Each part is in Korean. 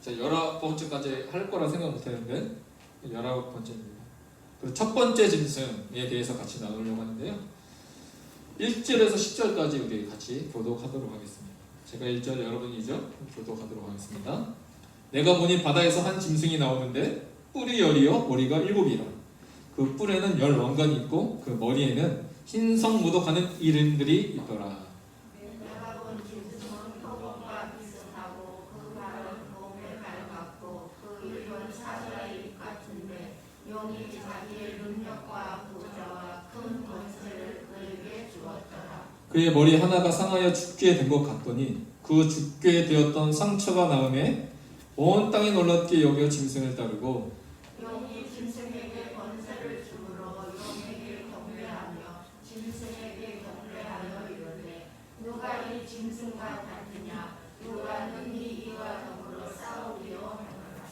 자, 19번째까지 할 거라 생각 못했는데 19번째입니다. 그리고 첫 번째 짐승에 대해서 같이 나누려고 하는데요. 1절에서 10절까지 우리 같이 교독하도록 하겠습니다. 제가 1절, 여러분이 2절 교독하도록 하겠습니다. 내가 보니 바다에서 한 짐승이 나오는데 뿔이 10이요 머리가 7이라. 그 뿔에는 10왕관이 있고 그 머리에는 흰성 무독하는 이름들이 있더라. 그의 머리 하나가 상하여 죽게 된 것 같더니 그 죽게 되었던 상처가 나음에 온 땅이 놀랍게 여겨 짐승을 따르고 용이 짐승에게 권세를 주므로 용에게 경배하며 짐승에게 경배하여 이르되 누가 이 짐승과 같으냐 누가 능히 이와 더불어 싸우리요 하노라.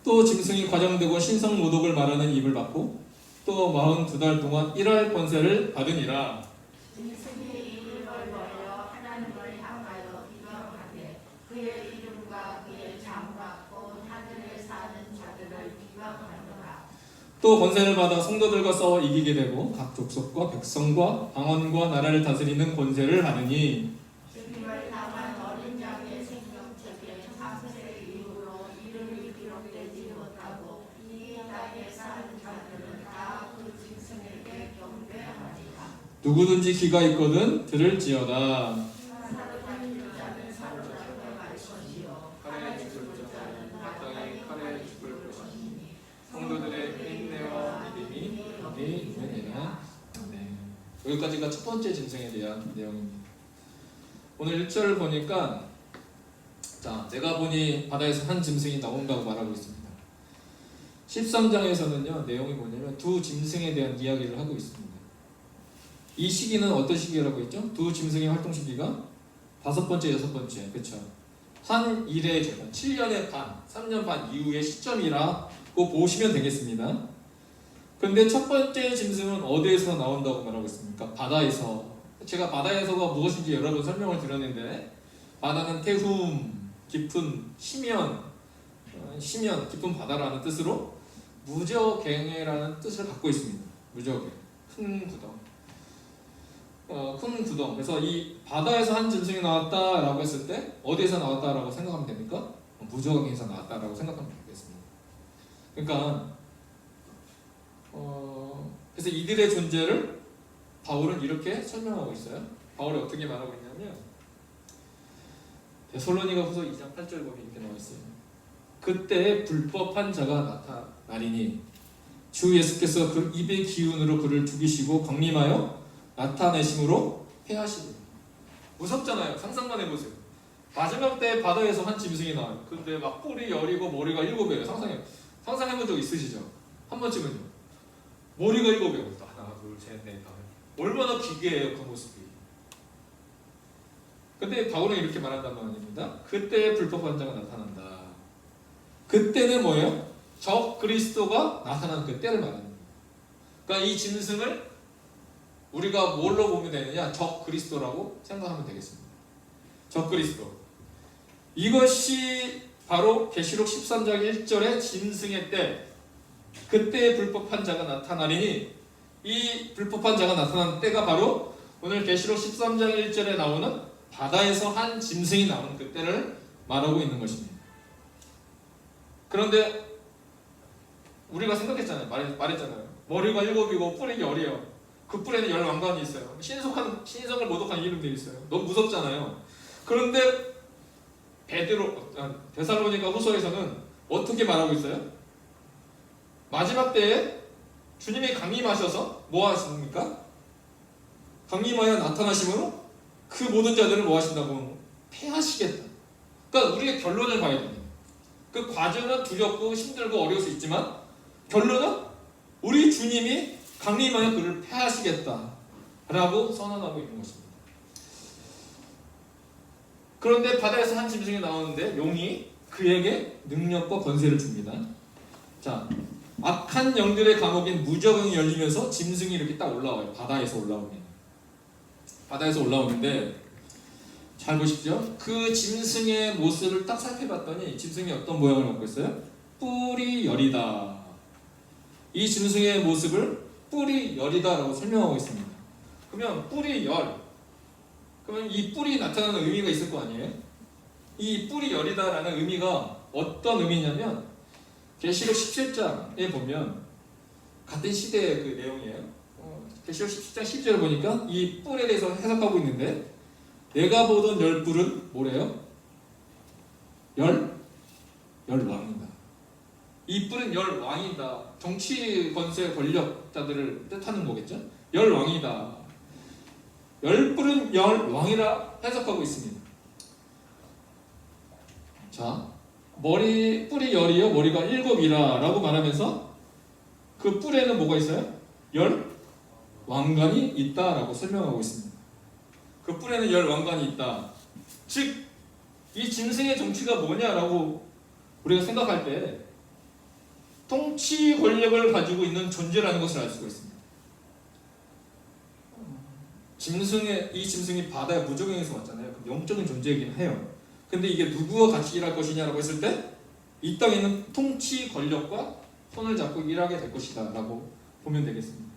또 짐승이 과장되고 신성 모독을 말하는 입을 받고 또 42달 동안 일할 권세를 받으니라. 짐승이 입을 벌려 하나님을 향하여 비방하되 그의 이름과 그의 장과 곧 하늘에 사는 자들을 비방하노라. 또 권세를 받아 성도들과 싸워 이기게 되고 각 족속과 백성과 방언과 나라를 다스리는 권세를 받으니 주님을 향한 어린 양의 생명책에 창세 이후로 이름이 기록되지 못하고 이 땅에 사는 자들은 다 그 짐승에게 경배하리라. 누구든지 귀가 있거든 들을지어다. 사로잡힐 자는 사로잡혀 갈 것이요 칼에 죽을 자는 마땅히 칼에 죽을 것이니 성도들의 인내와 믿음이 여기 있느니라. 네. 여기까지가 첫 번째 짐승에 대한 내용입니다. 오늘 1절을 보니까 자, 내가 보니 바다에서 한 짐승이 나온다고 말하고 있습니다. 13장에서는요 내용이 뭐냐면 두 짐승에 대한 이야기를 하고 있습니다. 이 시기는 어떤 시기라고 했죠? 두 짐승의 활동 시기가 5번째, 6번째, 그렇죠? 한 일의 기간, 7년의 반, 3년 반 이후의 시점이라고 보시면 되겠습니다. 그런데 첫 번째 짐승은 어디에서 나온다고 말하고 있습니까? 바다에서. 제가 바다에서가 무엇인지 여러 번 설명을 드렸는데 바다는 태움, 깊은 심연, 깊은 바다라는 뜻으로 무저갱해라는 뜻을 갖고 있습니다. 무저갱, 큰 구덩. 큰 구덩. 그래서 이 바다에서 한 짐승이 나왔다라고 했을 때 어디에서 나왔다라고 생각하면 됩니까? 무저갱에서 나왔다라고 생각하면 되겠습니다. 그러니까 그래서 이들의 존재를 바울은 이렇게 설명하고 있어요. 바울이 어떻게 말하고 있냐면 데살로니가후서 2장 8절 보면 이렇게 나와 있어요. 그때 불법한 자가 나타나리니 주 예수께서 그 입의 기운으로 그를 죽이시고 강림하여 나타내심으로 패하시리니. 무섭잖아요. 상상만 해보세요. 마지막 때 바다에서 한 짐승이 나와요. 근데 막 뿔이 10이고 머리가 7이에요. 상상해본 적 있으시죠? 한 번쯤은요. 머리가 7이에요. 하나, 둘, 셋, 넷, 다섯. 얼마나 기괴해요 그 모습이. 근데 바울은 이렇게 말한단 말입니다. 그때 불법한 자가 나타난다. 그때는 뭐예요? 적 그리스도가 나타나는 그때를 말합니다. 그러니까 이 짐승을 우리가 뭘로 보면 되느냐? 적 그리스도라고 생각하면 되겠습니다. 적 그리스도. 이것이 바로 계시록 13장 1절의 짐승의 때, 그때 불법한 자가 나타나리니, 이 불법한 자가 나타난 때가 바로 오늘 계시록 13장 1절에 나오는 바다에서 한 짐승이 나오는 그때를 말하고 있는 것입니다. 그런데 우리가 생각했잖아요. 말했잖아요. 머리가 7이고 뿔이 10이에요. 그 뿔에는 10왕관이 있어요. 신성을 모독한 이름들이 있어요. 너무 무섭잖아요. 그런데 데살로니가 후서에서는 어떻게 말하고 있어요? 마지막 때에 주님이 강림하셔서 뭐 하십니까? 강림하여 나타나심으로 그 모든 자들을 뭐 하신다고? 패하시겠다. 그러니까 우리의 결론을 봐야 됩니다. 그 과정은 두렵고 힘들고 어려울 수 있지만 결론은 우리 주님이 강림하여 그를 패하시겠다 라고 선언하고 있는 것입니다. 그런데 바다에서 한 짐승이 나오는데 용이 그에게 능력과 권세를 줍니다. 자, 악한 영들의 감옥인 무저갱이 열리면서 짐승이 이렇게 딱 올라와요. 바다에서 올라오는데 잘 보십시오. 그 짐승의 모습을 딱 살펴봤더니 짐승이 어떤 모양을 갖고 있어요? 뿔이 열이다. 이 짐승의 모습을 뿔이 열이다라고 설명하고 있습니다. 그러면 뿔이 열. 그러면 이 뿔이 나타나는 의미가 있을 거 아니에요? 이 뿔이 열이다라는 의미가 어떤 의미냐면 계시록 17장에 보면 같은 시대의 그 내용이에요. 계시록 17장 10절을 보니까 이 뿔에 대해서 해석하고 있는데 내가 보던 열 뿔은 뭐래요? 열왕이다. 이 뿔은 열왕이다. 정치 권세 권력자들을 뜻하는 거겠죠? 열왕이다. 열 뿔은 열왕이라 해석하고 있습니다. 자, 뿔이 열이요 머리가 7이라 라고 말하면서 그 뿔에는 뭐가 있어요? 열 왕관이 있다 라고 설명하고 있습니다. 그 뿔에는 열 왕관이 있다. 즉, 이 짐승의 정치가 뭐냐라고 우리가 생각할 때 통치 권력을 가지고 있는 존재라는 것을 알 수가 있습니다. 이 짐승이 바다의 무적행에서 왔잖아요. 그럼 영적인 존재이긴 해요. 근데 이게 누구와 같이 일할 것이냐라고 했을 때 이 땅에는 통치 권력과 손을 잡고 일하게 될 것이다 라고 보면 되겠습니다.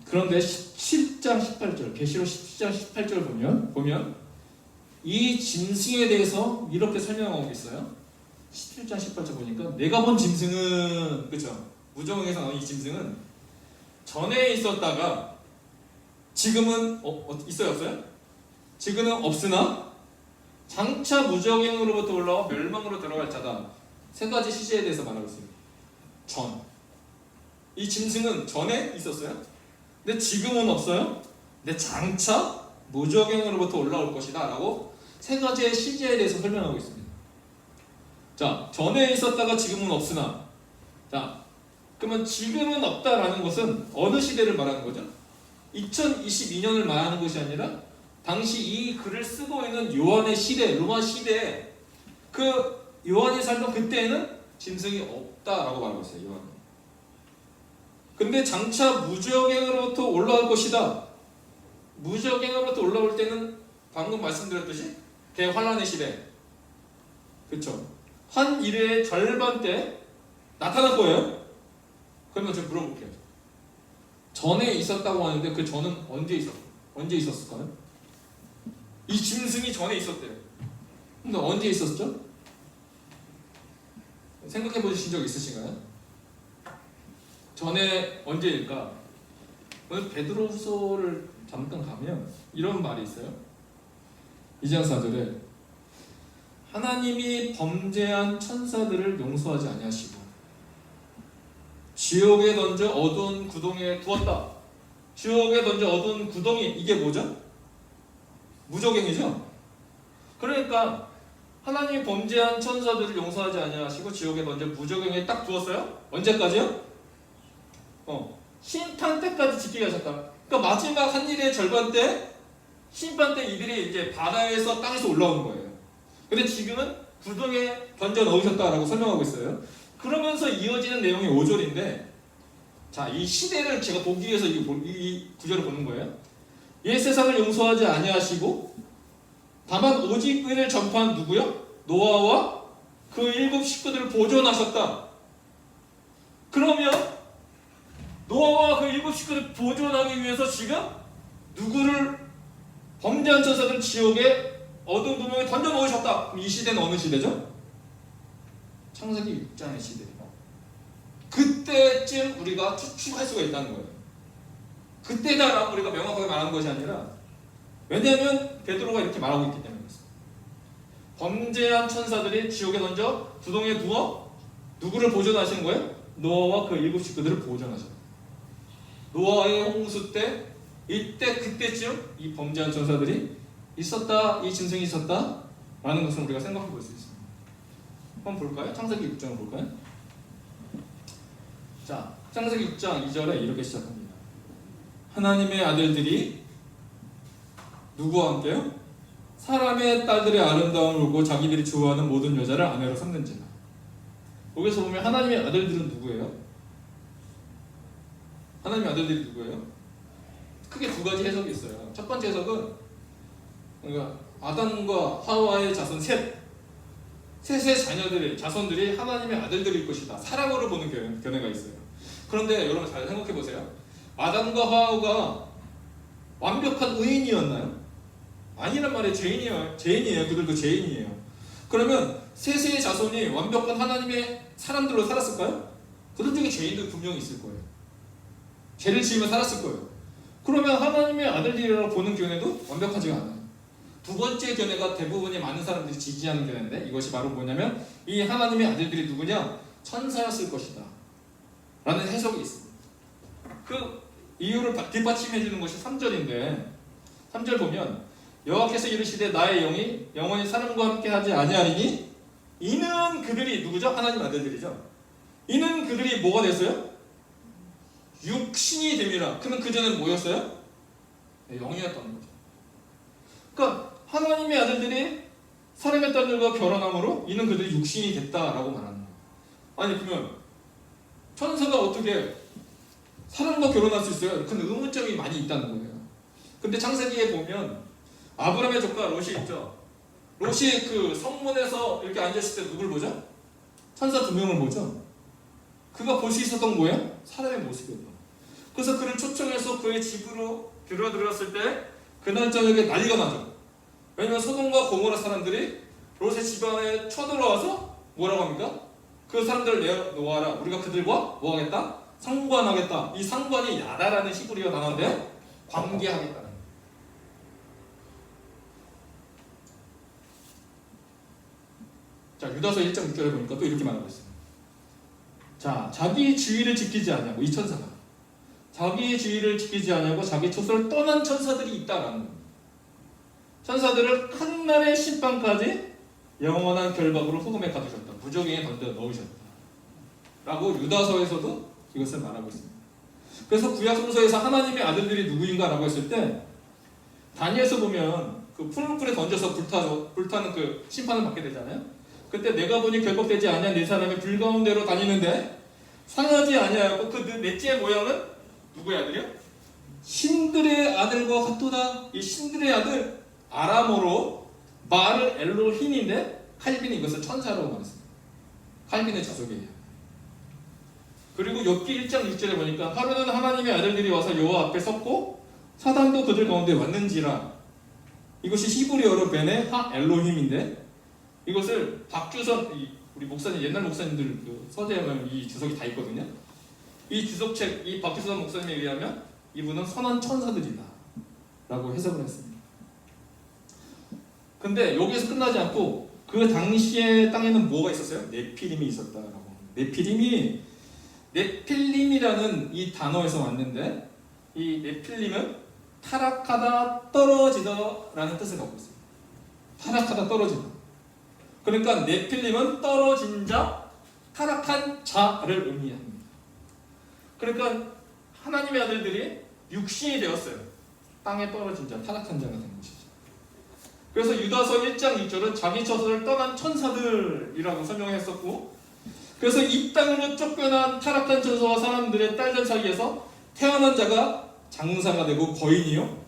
그런데 17장 18절 계시록 17장 18절 보면 이 짐승에 대해서 이렇게 설명하고 있어요. 17장 18절 보니까 내가 본 짐승은 그쵸? 무정에서 나온 이 짐승은 전에 있었다가 지금은 있어요 없어요? 지금은 없으나 장차 무적행으로부터 올라와 멸망으로 들어갈 자다. 세 가지 시제에 대해서 말하고 있어요. 전. 이 짐승은 전에 있었어요. 근데 지금은 없어요. 근데 장차 무적행으로부터 올라올 것이다 라고 세 가지의 시제에 대해서 설명하고 있습니다. 자, 전에 있었다가 지금은 없으나, 자, 그러면 지금은 없다라는 것은 어느 시대를 말하는 거죠? 2022년을 말하는 것이 아니라 당시 이 글을 쓰고 있는 요한의 시대, 로마 시대에 그 요한이 살던 그때에는 짐승이 없다라고 말하고 있어요. 요한이. 근데 장차 무적행으로부터 올라올 것이다. 무적행으로부터 올라올 때는 방금 말씀드렸듯이 대환란의 시대, 그렇죠? 한 일의 절반 때 나타날 거예요. 그러면 제가 물어볼게요. 전에 있었다고 하는데 그 전은 언제 있었을까요? 이 짐승이 전에 있었대요. 근데 언제 있었죠? 생각해 보신 적 있으신가요? 전에 언제일까? 오늘 베드로후서를 잠깐 가면 이런 말이 있어요. 2장 4절에 하나님이 범죄한 천사들을 용서하지 아니하시고 지옥에 던져 어두운 구덩이에 두었다. 지옥에 던져 어두운 구덩이, 이게 뭐죠? 무적행이죠. 그러니까 하나님이 범죄한 천사들을 용서하지 아니하시고 지옥에 던져 무적행에 딱 두었어요. 언제까지요? 심판 때까지 지키게 하셨다. 그러니까 마지막 한 일의 절반 때, 심판 때 이들이 이제 바다에서 땅에서 올라오는 거예요. 근데 지금은 구덩이에 던져 넣으셨다라고 설명하고 있어요. 그러면서 이어지는 내용이 5절인데, 자, 이 시대를 제가 보기 위해서 이 구절을 보는 거예요. 옛 세상을 용서하지 아니하시고 다만 오직 의를 전파한 누구요? 노아와 그 7 식구들을 보존하셨다. 그러면 노아와 그 7 식구들을 보존하기 위해서 지금 누구를 범죄한 천사들 지옥에 어두운 구멍에 던져 놓으셨다. 이 시대는 어느 시대죠? 창세기 6장의 시대. 그때쯤 우리가 추측할 수가 있다는 거예요. 그때다라고 우리가 명확하게 말하는 것이 아니라, 왜냐하면 베드로가 이렇게 말하고 있기 때문에 그렇습니다. 범죄한 천사들이 지옥에 던져 구덩이에 누워 누구를 보존하시는 거예요? 노아와 그 7 식구들을 보존하셨다. 노아의 홍수 때, 그때쯤 이 범죄한 천사들이 있었다, 이 짐승이 있었다 라는 것을 우리가 생각해 볼 수 있습니다. 한번 볼까요? 창세기 6장을 볼까요? 자, 창세기 6장 2절에 이렇게 시작합니다. 하나님의 아들들이 누구와 함께요? 사람의 딸들의 아름다움을 보고 자기들이 좋아하는 모든 여자를 아내로 삼는지라. 여기서 보면 하나님의 아들들은 누구예요? 하나님의 아들들이 누구예요? 크게 두 가지 해석이 있어요. 첫 번째 해석은 그러니까 아담과 하와의 자손 셋의 자손들이 하나님의 아들들일 것이다. 사랑으로 보는 견해가 있어요. 그런데 여러분 잘 생각해 보세요. 아담과 하와가 완벽한 의인이었나요? 아니란 말이에요. 죄인이에요. 그들도 죄인이에요. 그러면 셋의 자손이 완벽한 하나님의 사람들로 살았을까요? 그들 중에 죄인도 분명히 있을 거예요. 죄를 지으며 살았을 거예요. 그러면 하나님의 아들들이라고 보는 견해도 완벽하지가 않아요. 두 번째 견해가 대부분이 많은 사람들이 지지하는 견해인데 이것이 바로 뭐냐면 이 하나님의 아들들이 누구냐? 천사였을 것이다 라는 해석이 있습니다. 그 이유를 뒷받침해 주는 것이 3절인데 3절 보면 여호와께서 이르시되 나의 영이 영원히 사람과 함께 하지 아니하리니 이는 그들이 누구죠? 하나님 아들들이죠. 이는 그들이 뭐가 됐어요? 육신이 됨이라. 그러면 그전엔 뭐였어요? 네, 영이었던 거죠. 그러니까 하나님의 아들들이 사람의 딸들과 결혼함으로 이는 그들이 육신이 됐다라고 말하는 거예요. 아니 그러면 천사가 어떻게 사람과 결혼할 수 있어요? 큰 의문점이 많이 있다는 거예요. 근데 창세기에 보면 아브라함의 조카 롯이 있죠. 롯이 그 성문에서 이렇게 앉았을 때 누굴 보죠? 천사 2명을 보죠. 그가 볼 수 있었던 뭐예요? 사람의 모습이었다. 그래서 그를 초청해서 그의 집으로 들어들었을 때 그날 저녁에 난리가 나죠. 왜냐면 소돔과 고모라 사람들이 롯의 집안에 쳐들어와서 뭐라고 합니까? 그 사람들을 내어놓아라. 우리가 그들과 뭐 하겠다? 상관하겠다. 이 상관이 야다라는 히브리어 단어인데 관계하겠다는. 자, 유다서 1장 6절에 보니까 또 이렇게 말하고 있어요. 자, 자기 주의를 지키지 아니하고 이 천사가 자기 주의를 지키지 아니하고 자기 처소를 떠난 천사들이 있다라는 겁니다. 천사들을 한날의 심판까지 영원한 결박으로 후금에 가두셨다. 무적행에 던져 넣으셨다. 라고 유다서에서도 이것을 말하고 있습니다. 그래서 구약성서에서 하나님의 아들들이 누구인가라고 했을 때 다니엘서 보면 그 풀무불에 던져서 불타는 그 심판을 받게 되잖아요. 그때 내가 보니 결박되지 아니한 네 사람이 불 가운데로 다니는데 상하지 아니하였고 그 넷째 모양은 누구의 아들이요? 신들의 아들과 같도다. 이 신들의 아들 아람어로 말을 엘로힘인데 칼빈이 이것을 천사라고 말했습니다. 칼빈의 주석이에요. 그리고 욥기 1장 6절에 보니까 하루는 하나님의 아들들이 와서 여호와 앞에 섰고 사단도 그들 가운데 왔는지라. 이것이 히브리어로 베네 하 엘로힘인데 이것을 박주선 우리 목사님 옛날 목사님들 그 서재에 보면 이 주석이 다 있거든요. 이 주석책 이 박주선 목사님에 의하면 이분은 선한 천사들이다 라고 해석을 했습니다. 근데 여기에서 끝나지 않고 그 당시에 땅에는 뭐가 있었어요? 네피림이 있었다라고. 네필림이라는 이 단어에서 왔는데 이 네필림은 타락하다 떨어지다라는 뜻을 갖고 있습니다. 타락하다 떨어지다. 그러니까 네필림은 떨어진 자, 타락한 자를 의미합니다. 그러니까 하나님의 아들들이 육신이 되었어요. 땅에 떨어진 자, 타락한 자가 된 것이죠. 그래서 유다서 1장 2절은 자기 처소를 떠난 천사들이라고 설명했었고, 그래서 이 땅으로 쫓겨난 타락한 천사와 사람들의 딸들 사이에서 태어난 자가 장사가 되고 거인이요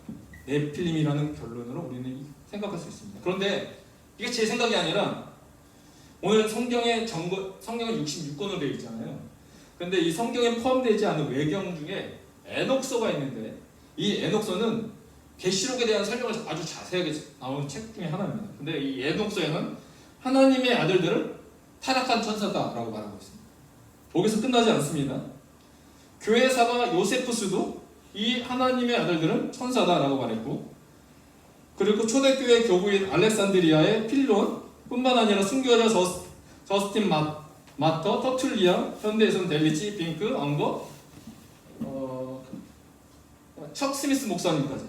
네필림이라는 결론으로 우리는 생각할 수 있습니다. 그런데 이게 제 생각이 아니라 오늘 성경에 66권으로 되어 있잖아요. 근데 이 성경에 포함되지 않은 외경 중에 에녹서가 있는데 이 에녹서는 계시록에 대한 설명을 아주 자세하게 나오는 책 중에 하나입니다. 근데 이 에녹서에는 하나님의 아들들을 타락한 천사다라고 말하고 있습니다. 거기서 끝나지 않습니다. 교회사가 요세푸스도 이 하나님의 아들들은 천사다라고 말했고, 그리고 초대교회 교부인 알렉산드리아의 필론 뿐만 아니라 순교자 저스틴 마터, 터툴리아, 현대에서는 델리치, 빙크, 엉거, 척 스미스 목사님까지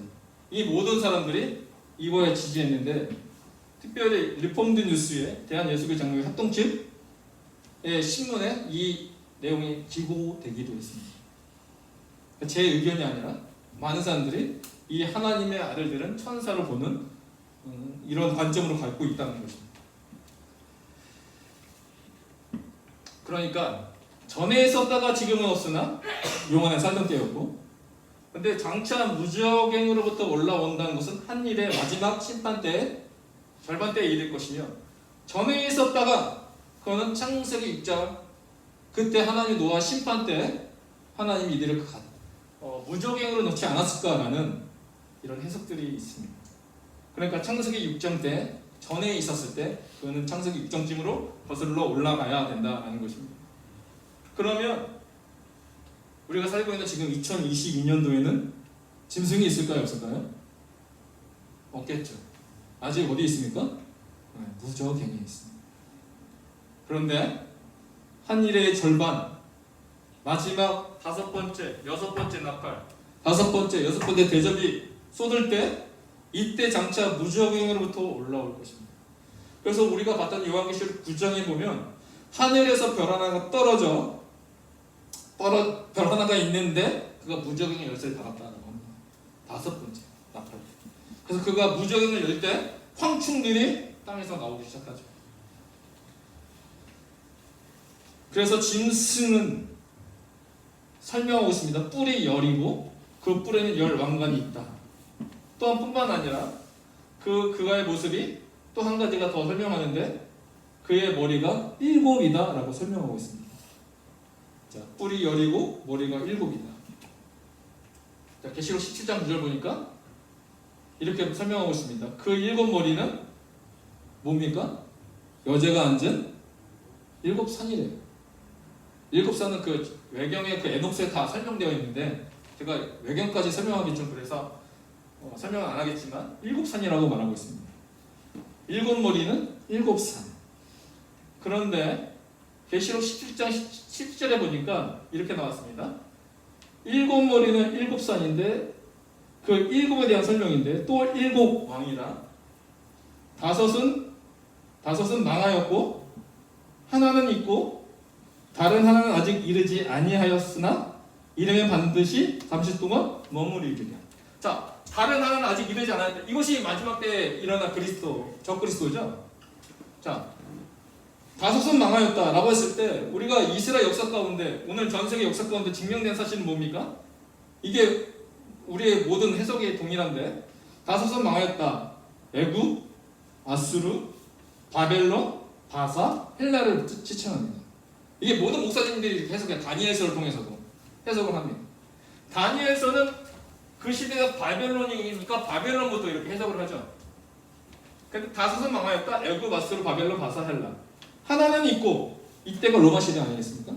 이 모든 사람들이 이거에 지지했는데, 특별히 리폼드 뉴스의 대한예수교 장로회 합동측의 신문에 이 내용이 기고되기도 했습니다. 제 의견이 아니라 많은 사람들이 이 하나님의 아들들은 천사로 보는 이런 관점으로 갖고 있다는 것입니다. 그러니까 전에 있었다가 지금은 없으나 영원에 살던 때였고, 근데 장차 무적행으로부터 올라온다는 것은 한 일의 마지막 심판 때 절반 때에 이를 것이며 전에 있었다가 그거는 창세기 6장 그때 하나님 노아 심판 때 하나님이 이들을 무적행으로 넣지 않았을까라는 이런 해석들이 있습니다. 그러니까 창세기 6장 때 전에 있었을 때 그거는 창세기 6장쯤으로 거슬러 올라가야 된다는 것입니다. 그러면 우리가 살고 있는 지금 2022년도에는 짐승이 있을까요? 없을까요? 없겠죠. 아직 어디 있습니까? 네, 무적행에 있습니다. 그런데 한 일의 절반 마지막 다섯 번째, 여섯 번째 나팔 다섯 번째, 여섯 번째 대접이 쏟을 때 이때 장차 무적행으로부터 올라올 것입니다. 그래서 우리가 봤던 요한계시록 9장에 보면 하늘에서 별 하나가 별 하나가 있는데 그가 무적행의 열쇠를 받았다는 겁니다. 다섯 번째 나팔. 그래서 그가 무적행을 열 때 황충들이 땅에서 나오기 시작하죠. 그래서 짐승은 설명하고 있습니다. 뿔이 열이고 그 뿔에는 열 왕관이 있다. 또한 뿐만 아니라 그가의 모습이 또 한 가지가 더 설명하는데 그의 머리가 7이다 라고 설명하고 있습니다. 자, 뿔이 열이고 머리가 7이다. 자, 계시록 17장 9절 보니까 이렇게 설명하고 있습니다. 그 7머리는 뭡니까? 여제가 앉은 7산이래요. 7산은 그 외경에 그 에녹스에 다 설명되어 있는데 제가 외경까지 설명하기 좀 그래서 설명은 안 하겠지만 7산이라고 말하고 있습니다. 7머리는 7산. 그런데 계시록 17장 10절에 보니까 이렇게 나왔습니다. 7머리는 7산인데 그 7에 대한 설명인데 또 7왕이라 다섯은 망하였고 하나는 있고 다른 하나는 아직 이르지 아니하였으나 이르면 반드시 잠시 동안 머무르리라. 자, 다른 하나는 아직 이르지 않았다. 이것이 마지막 때 일어날 그리스도, 적그리스도죠. 자, 다섯은 망하였다라고 했을 때 우리가 이스라엘 역사 가운데 오늘 전 세계 역사 가운데 증명된 사실은 뭡니까? 이게 우리의 모든 해석이 동일한데 다섯은 망하였다. 애굽, 아수르, 바벨론, 바사, 헬라를 지칭합니다. 이게 모든 목사님들이 해석해 다니엘서를 통해서도 해석을 합니다. 다니엘서는 그 시대가 바벨론이니까 바벨론부터 이렇게 해석을 하죠. 근데 다섯은 망하였다. 애굽, 아수르, 바벨론, 바사, 헬라. 하나는 있고 이때가 로마 시대 아니겠습니까?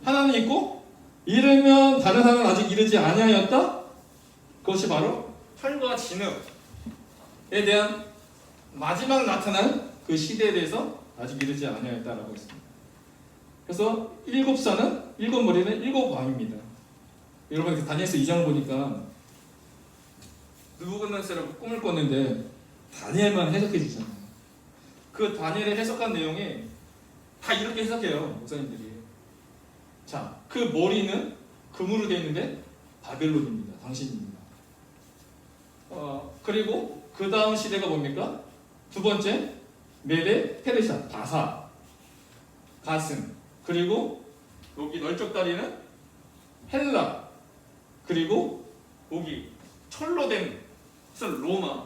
하나는 있고 이르면 다른 하나는 아직 이르지 아니하였다. 그것이 바로 혈과 진흙에 대한 마지막 나타날 그 시대에 대해서 아직 이르지 아니하였다라고 했습니다. 그래서 7산은 7머리는 7왕입니다. 여러분 다니엘서 2장을 보니까 느부갓네살이 꿈을 꿨는데 다니엘만 해석해 주잖아요. 그 다니엘의 해석한 내용이 다 이렇게 해석해요, 목사님들이. 자, 그 머리는 금으로 되어 있는데 바벨론입니다. 당신입니다. 그리고 그 다음 시대가 뭡니까? 두 번째 메데, 페르시아, 바사, 가슴. 그리고 여기 널쩍다리는 헬라. 그리고 여기 철로 된 것은 로마.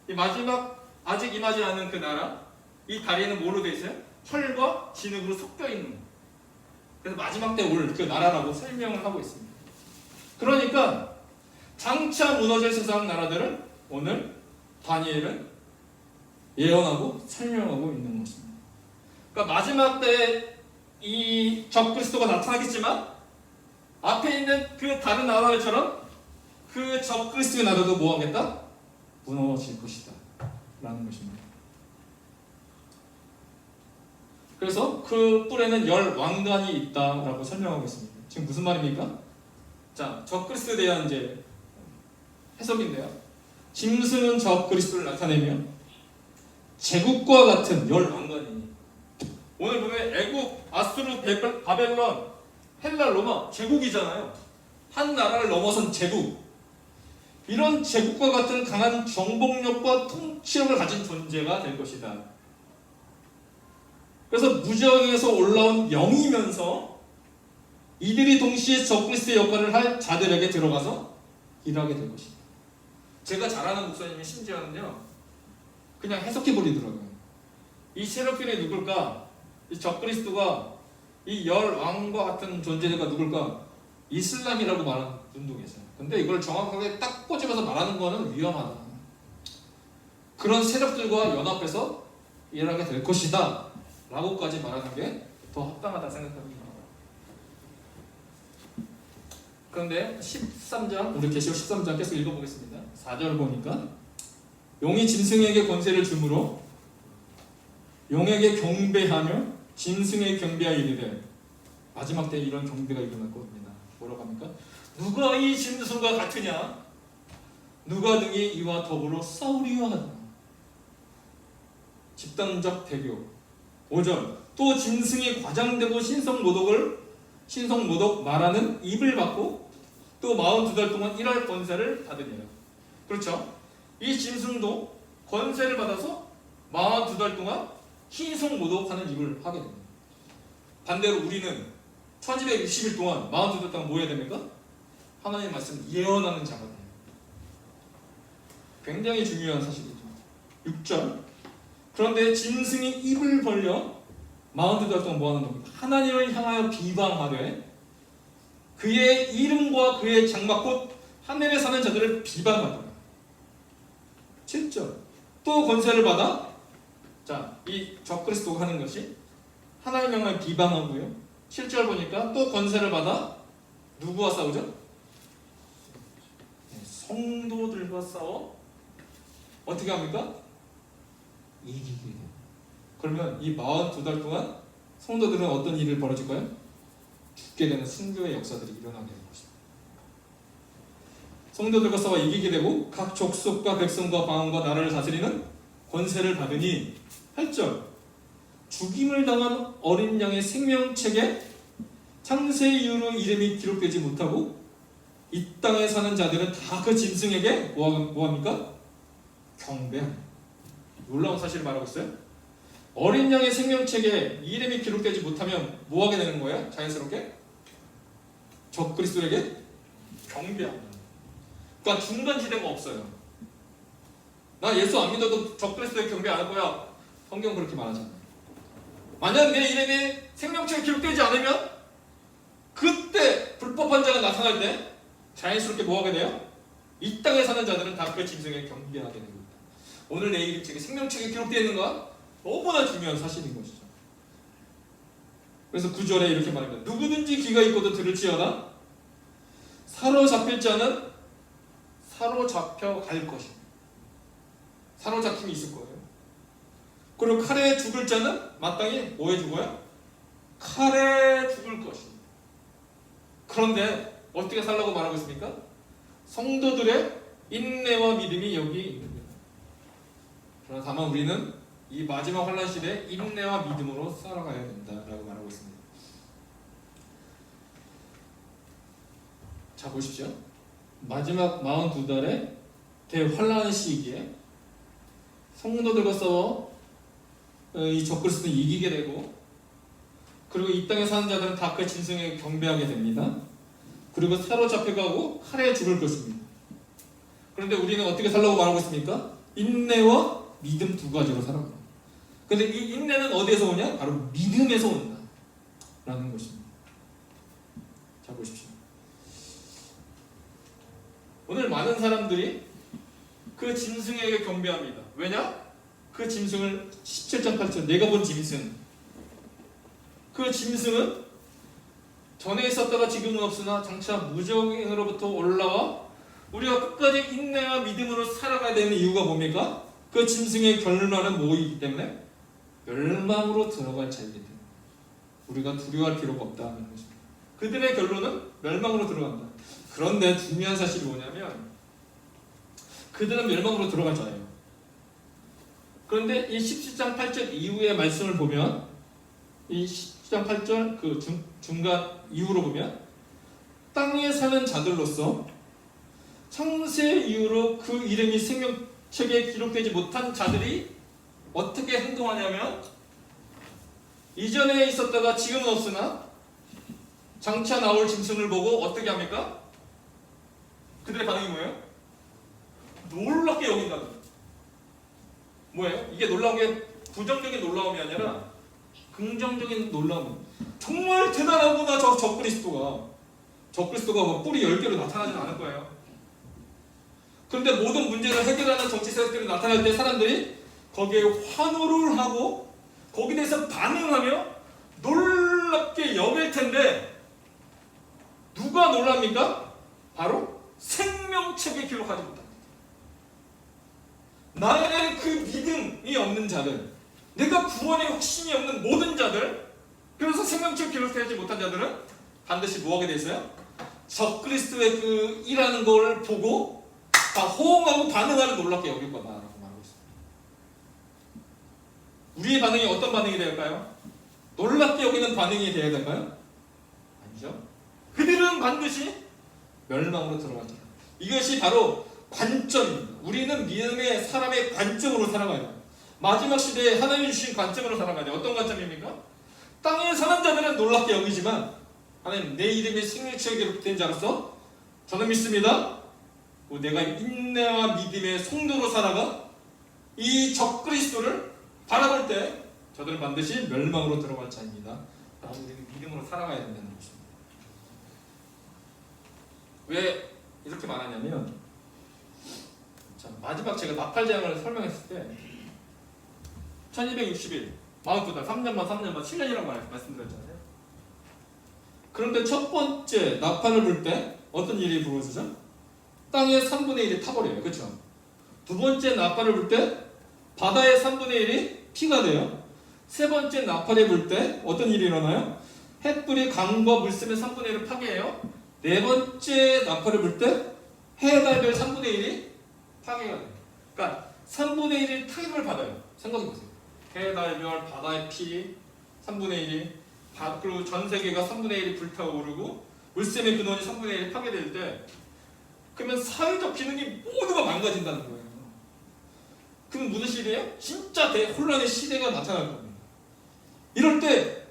이 마지막 아직 임하지 않은 그 나라. 이 다리는 뭐로 되어 있어요? 철과 진흙으로 섞여 있는. 그래서 마지막 때 올 그 나라라고 설명을 하고 있습니다. 그러니까 장차 무너질 세상 나라들은 오늘 다니엘은 예언하고 설명하고 있는 것입니다. 그러니까 마지막 때 이 적그리스도가 나타나겠지만 앞에 있는 그 다른 나라들처럼 그 적그리스도의 나라도 뭐하겠다? 무너질 것이다 라는 것입니다. 그래서 그 뿔에는 10 왕관이 있다라고 설명하고 있습니다. 지금 무슨 말입니까? 자, 적그리스도에 대한 이제 해석인데요. 짐승은 적그리스도를 나타내며 제국과 같은 10 왕관이니 오늘 보면 애국, 아수르, 바벨론, 헬라, 로마 제국이잖아요. 한 나라를 넘어선 제국. 이런 제국과 같은 강한 정복력과 통치력을 가진 존재가 될 것이다. 그래서 무적에서 올라온 영이면서 이들이 동시에 적그리스도의 역할을 할 자들에게 들어가서 일하게 될 것입니다. 제가 잘 아는 목사님이 심지어는요 그냥 해석해 버리더라고요. 이 세력들이 누굴까? 이 적그리스도가 이 열 왕과 같은 존재가 누굴까? 이슬람이라고 말하는 분도 계세요. 근데 이걸 정확하게 딱 꼬집어서 말하는 거는 위험하다. 그런 세력들과 연합해서 일하게 될 것이다 라고까지 말하는 게 더 합당하다 생각합니다. 그런데 13장, 우리 계시록 13장 계속 읽어보겠습니다. 4절 보니까 용이 짐승에게 권세를 주므로 용에게 경배하며 짐승에게 경배하여 이르되, 마지막 때 이런 경배가 일어날 겁니다. 뭐라고 합니까? 누가 이 짐승과 같으냐? 누가 능히 이와 더불어 싸우리요 하나. 집단적 대교. 5절 또 짐승이 과장되고 신성모독 말하는 입을 받고 또 42달 동안 일할 권세를 받으니라. 그렇죠? 이 짐승도 권세를 받아서 42달 동안 신성모독하는 일을 하게 됩니다. 반대로 우리는 1260일 동안 42달 동안 뭐 해야 됩니까? 하나님의 말씀 예언하는 자가 돼요. 굉장히 중요한 사실이죠. 6절 그런데 짐승이 입을 벌려 42달 동안 뭐 하는 겁니까? 하나님을 향하여 비방하되 그의 이름과 그의 장막 곧 하늘에 사는 자들을 비방하더라. 7절 또 권세를 받아 이 적그리스도가 하는 것이 하나님을 향하여 비방하고요. 7절 보니까 또 권세를 받아 누구와 싸우죠? 성도들과 싸워 어떻게 합니까? 이기게 돼요. 그러면 이 42달 동안 성도들은 어떤 일을 벌어질까요? 죽게 되는 순교의 역사들이 일어나게 될 것입니다. 성도들과 싸워 이기게 되고 각 족속과 백성과 방언과 나라를 다스리는 권세를 받으니 8절 죽임을 당한 어린 양의 생명책에 창세 이후로 이름이 기록되지 못하고 이 땅에 사는 자들은 다 그 짐승에게 뭐합니까? 경배합니다. 놀라운 사실을 말하고 있어요. 어린 양의 생명책에 이름이 기록되지 못하면 뭐하게 되는 거예요? 자연스럽게 적그리스도에게 경배합니다. 그러니까 중간지대가 없어요. 나 예수 안 믿어도 적그리스도에게 경배 안 할 거야. 성경 그렇게 말하잖아요. 만약 내 이름이 생명책에 기록되지 않으면 그때 불법한 자가 나타날 때 자연스럽게 뭐하게 돼요? 이 땅에 사는 자들은 다 그 짐승에 경배하게 됩니다. 오늘 내 이름 책에 생명책에 기록되어 있는가? 너무나 중요한 사실인 것이죠. 그래서 9절에 이렇게 말합니다. 누구든지 귀가 있고도 들을지어다 사로잡힐 자는 사로잡혀 갈 것입니다. 사로잡힘이 있을 거예요. 그리고 칼에 죽을 자는 마땅히 뭐에 죽어요? 칼에 죽을 것입니다. 그런데 어떻게 살라고 말하고 있습니까? 성도들의 인내와 믿음이 여기 있는 거예요. 그러나 다만 우리는 이 마지막 환란 시대에 인내와 믿음으로 살아가야 된다라고 말하고 있습니다. 자 보십시오. 마지막 42달의 대환란 시기에 성도들과 싸워 이 적그리스도는 이기게 되고 그리고 이 땅에 사는 자들은 다 그 짐승에 경배하게 됩니다. 그리고 사로잡혀가고 칼에 죽을 것입니다. 그런데 우리는 어떻게 살라고 말하고 있습니까? 인내와 믿음 두 가지로 살아갑니다. 그런데 이 인내는 어디에서 오냐? 바로 믿음에서 온다 라는 것입니다. 자 보십시오. 오늘 많은 사람들이 그 짐승에게 경배합니다. 왜냐? 그 짐승을 17장 8절 내가 본 짐승, 그 짐승은 전에 있었다가 지금은 없으나 장차 무정행으로부터 올라와 우리가 끝까지 인내와 믿음으로 살아가야 되는 이유가 뭡니까? 그 짐승의 결론은 뭐이기 때문에? 멸망으로 들어갈 자이기 때문에 우리가 두려워할 필요가 없다는 것입니다. 그들의 결론은 멸망으로 들어간다. 그런데 중요한 사실이 뭐냐면 그들은 멸망으로 들어갈 자예요. 그런데 이 17장 8절 이후의 말씀을 보면 이 17장 8절 그 중간 이후로 보면 땅에 사는 자들로서 창세 이후로 그 이름이 생명책에 기록되지 못한 자들이 어떻게 행동하냐면 이전에 있었다가 지금은 없으나 장차 나올 짐승을 보고 어떻게 합니까? 그들의 반응이 뭐예요? 놀랍게 여긴다는 거예요. 뭐예요? 이게 놀라운 게 부정적인 놀라움이 아니라 긍정적인 놀라움. 정말 대단하구나 저 적그리스도가. 적그리스도가 뭐 뿌리 10개로 나타나지는 않을 거예요. 그런데 모든 문제를 해결하는 정치 세력들이 나타날 때 사람들이 거기에 환호를 하고 거기에 대해서 반응하며 놀랍게 여길 텐데 누가 놀랍니까? 바로 생명책에 기록하지 못합니다. 나의 그 믿음이 없는 자들, 내가 구원의 확신이 없는 모든 자들, 그래서 생명책에 기록되지 못한 자들은 반드시 뭐하게 돼 있어요? 적그리스도의 그 일하는 걸 보고 다 호응하고 반응하는 놀랍게 여길 거다라고 말하고 있습니다. 우리의 반응이 어떤 반응이 될까요? 놀랍게 여기는 반응이 되어야 될까요? 아니죠. 그들은 반드시 멸망으로 들어가죠. 이것이 바로 관점입니다. 우리는 믿음의 사람의 관점으로 살아가야 돼요. 마지막 시대에 하나님이 주신 관점으로 살아가야 돼요. 어떤 관점입니까? 땅에 사는 자들은 놀랍게 여기지만 하나님 내 이름이 생명책에 기록된 자로서 저는 믿습니다. 내가 인내와 믿음의 성도로 살아가 이 적그리스도를 바라볼 때 저들은 반드시 멸망으로 들어갈 자입니다. 라고 우리는 믿음으로 살아가야 된다는 것입니다. 왜 이렇게 말하냐면 자, 마지막 제가 나팔제왕을 설명했을 때 1260일 42달 3년만 7년이라고 말씀드렸잖아요. 그런데 첫 번째 나팔을 불 때 어떤 일이 벌어지죠? 땅의 3분의 1이 타버려요. 그렇죠? 두 번째 나팔을 불 때 바다의 3분의 1이 피가 돼요. 세 번째 나팔을 불 때 어떤 일이 일어나요? 햇불이 강과 물샘의 3분의 1을 파괴해요. 네 번째 나팔을 불 때 해달별 3분의 1이 파괴가 돼요. 그러니까 3분의 1이 타격을 받아요. 생각해보세요. 해달별, 바다의 피 3분의 1이 그리고 전 세계가 3분의 1이 불타오르고 물샘의 근원이 3분의 1이 파괴될 때 그러면 사회적 기능이 모두가 망가진다는 거예요. 그럼 무슨 시대예요? 진짜 대혼란의 시대가 나타날 겁니다. 이럴 때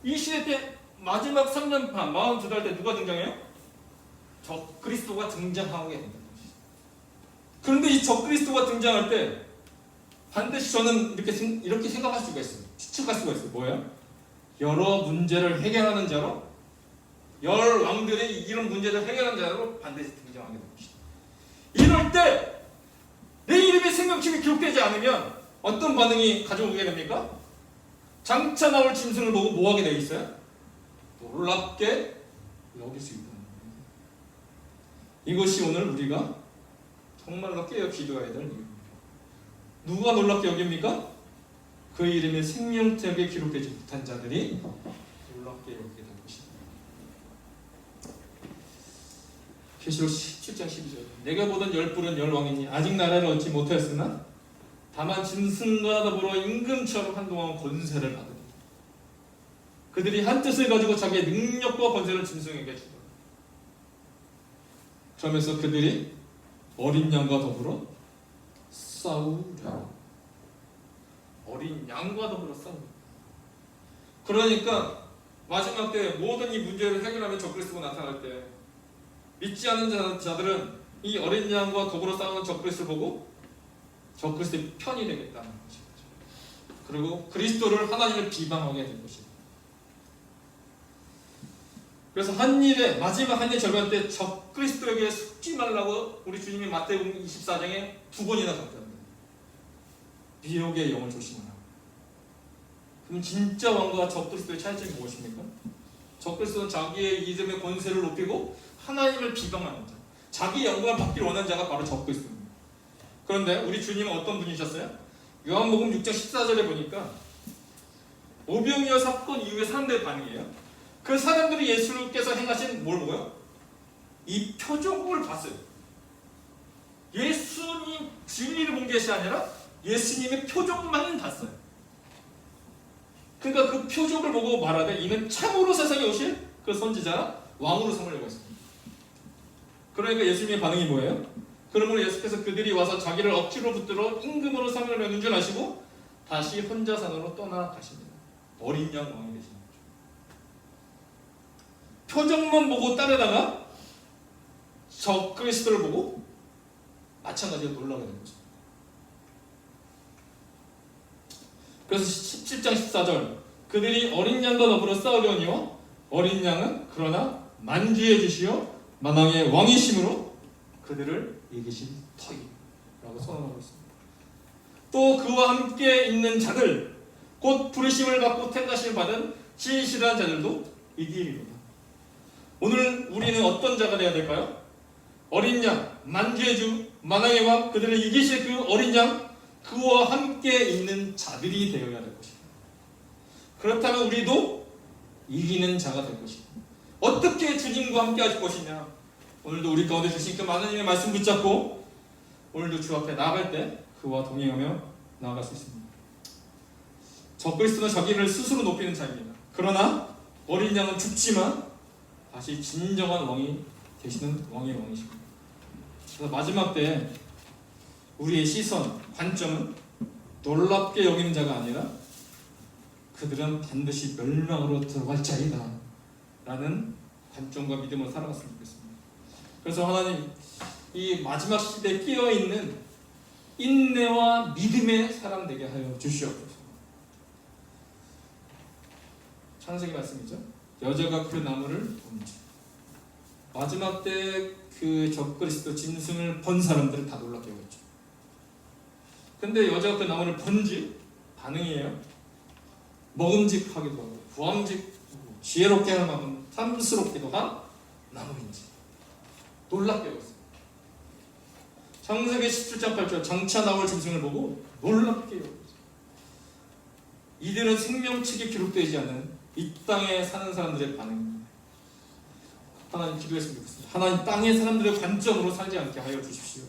이 시대 때 마지막 3년 반 42달 때 누가 등장해요? 적그리스도가 등장하게 된다는 것이죠. 그런데 이 적그리스도가 등장할 때 반드시 저는 이렇게 생각할 수가 있어요. 추측할 수가 있어요. 뭐예요? 여러 문제를 해결하는 자로 열 왕들이 이런 문제를 해결하는 자로 반드시 등장하게 됩니다. 이럴 때 내 이름이 생명책에 기록되지 않으면 어떤 반응이 가져오게 됩니까? 장차 나올 짐승을 보고 뭐하게 되어 있어요? 놀랍게 여길 수 있다는 거예요. 이것이 오늘 우리가 정말로 깨어 기도해야 될 이유입니다. 누가 놀랍게 여깁니까? 그 이름이 생명책에 기록되지 못한 자들이 놀랍게 여기게 될 것입니다. 계시록 17장 12절 내가 보던 열불은 열왕이니 아직 나라를 얻지 못하였으나 다만 짐승과 더불어 임금처럼 한동안 권세를 받으리. 그들이 한 뜻을 가지고 자기의 능력과 권세를 짐승에게 주더라. 그러면서 그들이 어린 양과 더불어 싸우랴. 어린 양과 더불어 싸우랴. 그러니까 마지막 때 모든 이 문제를 해결하면 적그리스도가 나타날 때 믿지 않는 자들은 이 어린 양과 더불어 싸우는 적그리스도를 보고 적그리스도의 편이 되겠다는 것이죠. 그리고 그리스도를 하나님을 비방하게 된 것입니다. 그래서 한 일에 마지막 한 일 절반 때 적그리스도에게 속지 말라고 우리 주님이 마태복음 24장에 2번이나 강조합니다. 미혹의 영을 조심하라. 그럼 진짜 왕과 적그리스도의 차이점이 무엇입니까? 적그리스도는 자기의 이름의 권세를 높이고 하나님을 비방하는 자, 자기 영광을 받기를 원하는 자가 바로 적그리스도입니다. 그런데 우리 주님은 어떤 분이셨어요? 요한복음 6장 14절에 보니까 오병이어 사건 이후의 사람들의 반응이에요. 그 사람들이 예수께서 행하신 뭘 보고요? 이 표적을 봤어요. 예수님 진리를 본 것이 아니라 예수님의 표적만 봤어요. 그러니까 그 표적을 보고 말하되 이는 참으로 세상에 오실 그 선지자라 왕으로 삼으려고 했습니다. 그러니까 예수님의 반응이 뭐예요? 그러므로 예수께서 그들이 와서 자기를 억지로 붙들어 임금으로 삼으려는 줄 아시고 다시 혼자 산으로 떠나가십니다. 어린 양 왕이 되신 거죠. 표정만 보고 따르다가 적 그리스도를 보고 마찬가지로 놀라게 된 거죠. 그래서 17장 14절 그들이 어린 양과 더불어 싸우려니와 어린 양은 그러나 만주의 주시요 만왕의 왕이심으로 그들을 이기신 터이라고 선언하고 있습니다. 또 그와 함께 있는 자들 곧 부르심을 받고 택하심을 받은 진실한 자들도 이기리로다. 오늘 우리는 어떤 자가 되어야 될까요? 어린 양, 만주의 주, 만왕의 왕, 그들을 이기실 그 어린 양, 그와 함께 있는 자들이 되어야 될 것입니다. 그렇다면 우리도 이기는 자가 될 것입니다. 어떻게 주님과 함께 하실 것이냐? 오늘도 우리 가운데 주신 그 많은 이의 말씀 붙잡고 오늘도 주 앞에 나아갈 때 그와 동행하며 나아갈 수 있습니다. 적그리스도는 자기를 스스로 높이는 자입니다. 그러나 어린 양은 죽지만 다시 진정한 왕이 되시는 왕의 왕이십니다. 그래서 마지막 때 우리의 시선, 관점은 놀랍게 여기는 자가 아니라 그들은 반드시 멸망으로 들어갈 자이다 라는 관점과 믿음으로 살아갔으면 좋겠습니다. 그래서 하나님 이 마지막 시대에 끼어있는 인내와 믿음의 사람 되게 하여 주시옵소서. 창세기 말씀이죠. 여자가 그 나무를 본지 마지막 때 그 적그리스도 짐승을 본 사람들은 다 놀랍게 여겼죠. 근데 여자가 그 나무를 본지 반응이에요. 먹음직하기도 하고 부함직하고 지혜롭게 하는 탐스럽기도 한 나무인지 놀랍게 여겼어요. 창세기 17장 8절 장차 나올 짐승을 보고 놀랍게 여겼어요. 이들은 생명책에 기록되지 않은 이 땅에 사는 사람들의 반응입니다. 하나님 기도했으면 좋겠습니다. 하나님 땅의 사람들의 관점으로 살지 않게 하여 주십시오.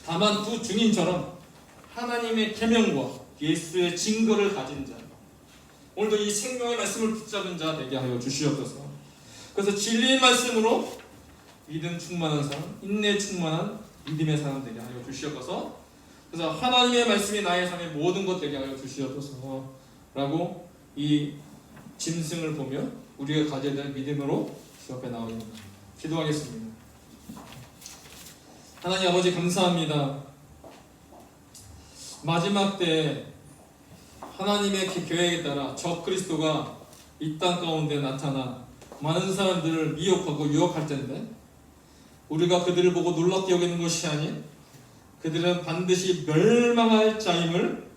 다만 두 증인처럼 하나님의 계명과 예수의 증거를 가진 자, 오늘도 이 생명의 말씀을 붙잡은 자 되게 하여 주시옵소서. 그래서 진리의 말씀으로 믿음 충만한 사람, 인내 충만한 믿음의 사람 되게 하여 주시옵소서. 그래서 하나님의 말씀이 나의 삶의 모든 것 되게 하여 주시옵소서 라고 이 짐승을 보며 우리가 가져야 될 믿음으로 주 앞에 나오겠습니다. 기도하겠습니다. 하나님 아버지 감사합니다. 마지막 때 하나님의 계획에 따라 적그리스도가 이 땅 가운데 나타나 많은 사람들을 미혹하고 유혹할 텐데 우리가 그들을 보고 놀랍게 여기는 것이 아닌 그들은 반드시 멸망할 자임을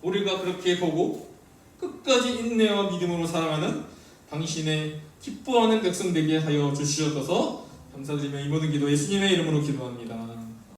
우리가 그렇게 보고 끝까지 인내와 믿음으로 살아가는 당신의 기뻐하는 백성 되게 하여 주시옵소서. 감사드리며 이 모든 기도 예수님의 이름으로 기도합니다.